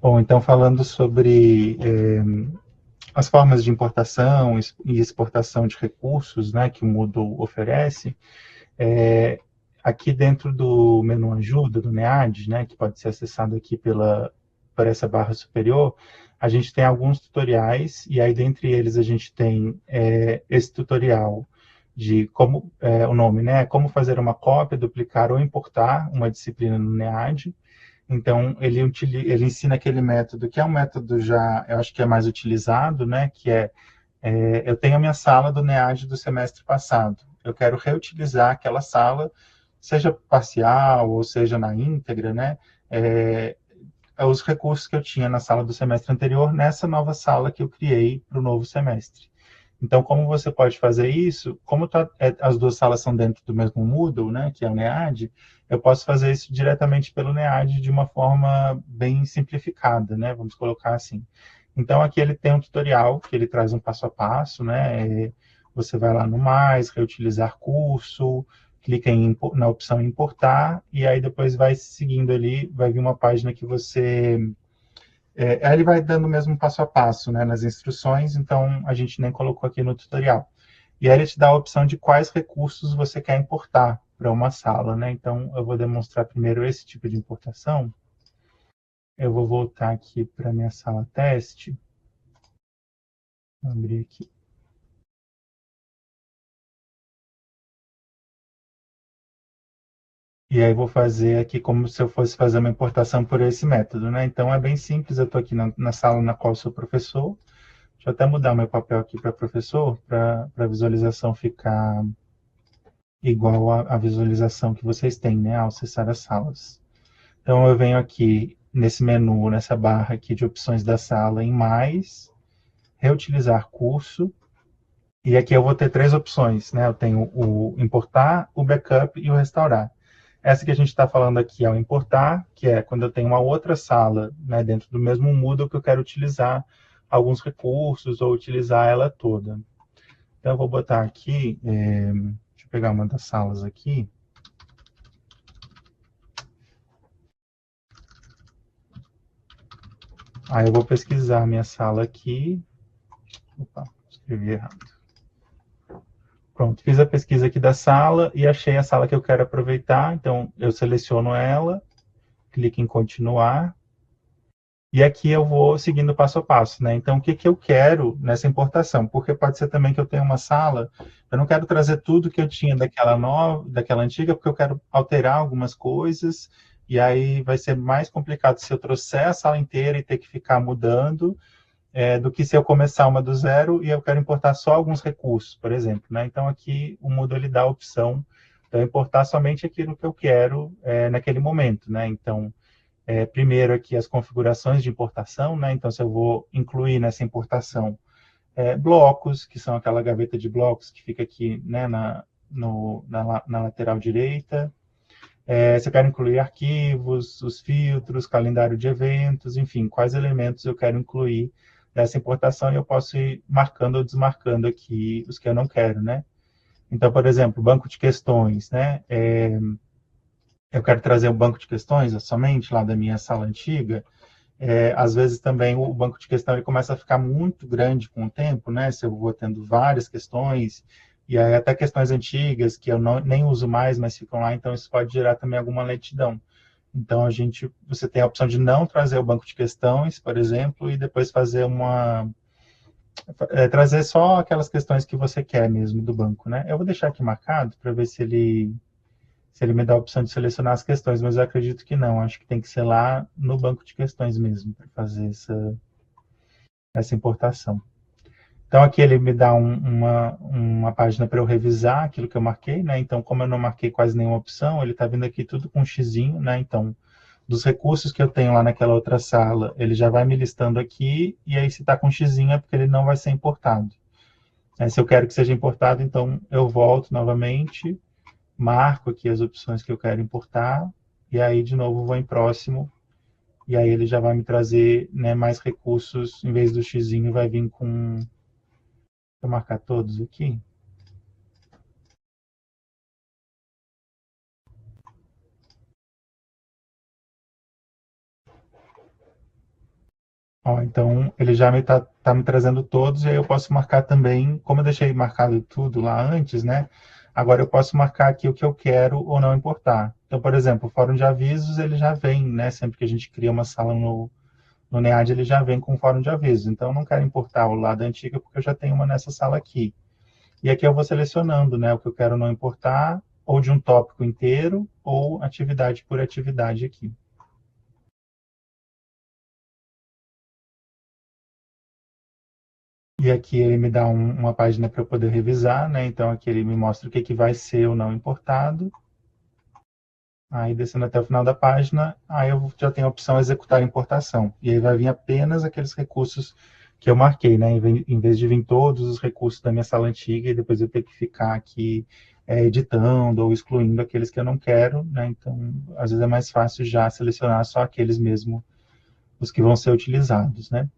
Bom, então falando sobre as formas de importação e exportação de recursos, né, que o Moodle oferece, é, aqui dentro do menu ajuda, do NEAD, né, que pode ser acessado aqui por essa barra superior, a gente tem alguns tutoriais, e aí dentre eles a gente tem esse tutorial de como, o nome, né, como fazer uma cópia, duplicar ou importar uma disciplina no NEAD. Então, ele ensina aquele método, que é um método já, eu acho que é mais utilizado, né, que eu tenho a minha sala do NEAD do semestre passado. Eu quero reutilizar aquela sala, seja parcial ou seja na íntegra, né? Os recursos que eu tinha na sala do semestre anterior nessa nova sala que eu criei para o novo semestre. Então, como você pode fazer isso? Como as duas salas são dentro do mesmo Moodle, né, que é o NEAD, eu posso fazer isso diretamente pelo NEAD de uma forma bem simplificada, né? Vamos colocar assim. Então, aqui ele tem um tutorial que ele traz um passo a passo, né? Você vai lá no mais, reutilizar curso, clica na opção importar, e aí depois vai seguindo ali, vai vir uma página que você aí ele vai dando mesmo passo a passo, né, nas instruções, então a gente nem colocou aqui no tutorial. E aí ele te dá a opção de quais recursos você quer importar para uma sala, né? Então eu vou demonstrar primeiro esse tipo de importação. Eu vou voltar aqui para minha sala teste. Vou abrir aqui. E aí vou fazer aqui como se eu fosse fazer uma importação por esse método, né? Então é bem simples, eu estou aqui na sala na qual sou professor. Deixa eu até mudar meu papel aqui para professor, para a visualização ficar igual à visualização que vocês têm, né, ao acessar as salas. Então eu venho aqui nesse menu, nessa barra aqui de opções da sala em mais, reutilizar curso, e aqui eu vou ter três opções, né? Eu tenho o importar, o backup e o restaurar. Essa que a gente está falando aqui é o importar, que é quando eu tenho uma outra sala, né, dentro do mesmo Moodle que eu quero utilizar alguns recursos ou utilizar ela toda. Então eu vou botar aqui, deixa eu pegar uma das salas aqui. Aí eu vou pesquisar a minha sala aqui. Opa, escrevi errado. Pronto, fiz a pesquisa aqui da sala e achei a sala que eu quero aproveitar. Então eu seleciono ela, clico em continuar. E aqui eu vou seguindo passo a passo, né? Então, o que eu quero nessa importação? Porque pode ser também que eu tenha uma sala, eu não quero trazer tudo que eu tinha daquela nova, daquela antiga, porque eu quero alterar algumas coisas, e aí vai ser mais complicado se eu trouxer a sala inteira e ter que ficar mudando, do que se eu começar uma do zero e eu quero importar só alguns recursos, por exemplo, né? Então, aqui o Moodle ele dá a opção de eu importar somente aquilo que eu quero naquele momento, né? Então, primeiro aqui as configurações de importação, né? Então, se eu vou incluir nessa importação blocos, que são aquela gaveta de blocos que fica aqui, né, na lateral direita. Se eu quero incluir arquivos, os filtros, calendário de eventos, enfim, quais elementos eu quero incluir nessa importação e eu posso ir marcando ou desmarcando aqui os que eu não quero, né? Então, por exemplo, banco de questões, né? Eu quero trazer o banco de questões somente lá da minha sala antiga, às vezes também o banco de questão ele começa a ficar muito grande com o tempo, né? Se eu vou tendo várias questões, e aí até questões antigas que eu nem uso mais, mas ficam lá, então isso pode gerar também alguma lentidão. Então você tem a opção de não trazer o banco de questões, por exemplo, e depois fazer trazer só aquelas questões que você quer mesmo do banco, né? Eu vou deixar aqui marcado para ver se ele me dá a opção de selecionar as questões, mas eu acredito que não. Acho que tem que ser lá no banco de questões mesmo para fazer essa importação. Então aqui ele me dá uma página para eu revisar aquilo que eu marquei, né? Então, como eu não marquei quase nenhuma opção, ele está vindo aqui tudo com um xizinho, né? Então, dos recursos que eu tenho lá naquela outra sala, ele já vai me listando aqui, e aí se está com xizinho é porque ele não vai ser importado. Se eu quero que seja importado, então eu volto novamente, marco aqui as opções que eu quero importar, e aí de novo vou em próximo, e aí ele já vai me trazer, né, mais recursos, em vez do xizinho vai vir com... Vou marcar todos aqui. Ó, então ele já tá me trazendo todos, e aí eu posso marcar também, como eu deixei marcado tudo lá antes, né? Agora eu posso marcar aqui o que eu quero ou não importar. Então, por exemplo, o fórum de avisos, ele já vem, né? Sempre que a gente cria uma sala no NEAD, ele já vem com o fórum de avisos. Então, eu não quero importar o lado antigo, porque eu já tenho uma nessa sala aqui. E aqui eu vou selecionando, né? O que eu quero não importar, ou de um tópico inteiro, ou atividade por atividade aqui. E aqui ele me dá uma página para eu poder revisar, né? Então aqui ele me mostra o que, que vai ser ou não importado. Aí descendo até o final da página, aí eu já tenho a opção executar a importação. E aí vai vir apenas aqueles recursos que eu marquei, né? Em vez de vir todos os recursos da minha sala antiga e depois eu ter que ficar aqui editando ou excluindo aqueles que eu não quero, né? Então, às vezes é mais fácil já selecionar só aqueles mesmo, os que vão ser utilizados, né?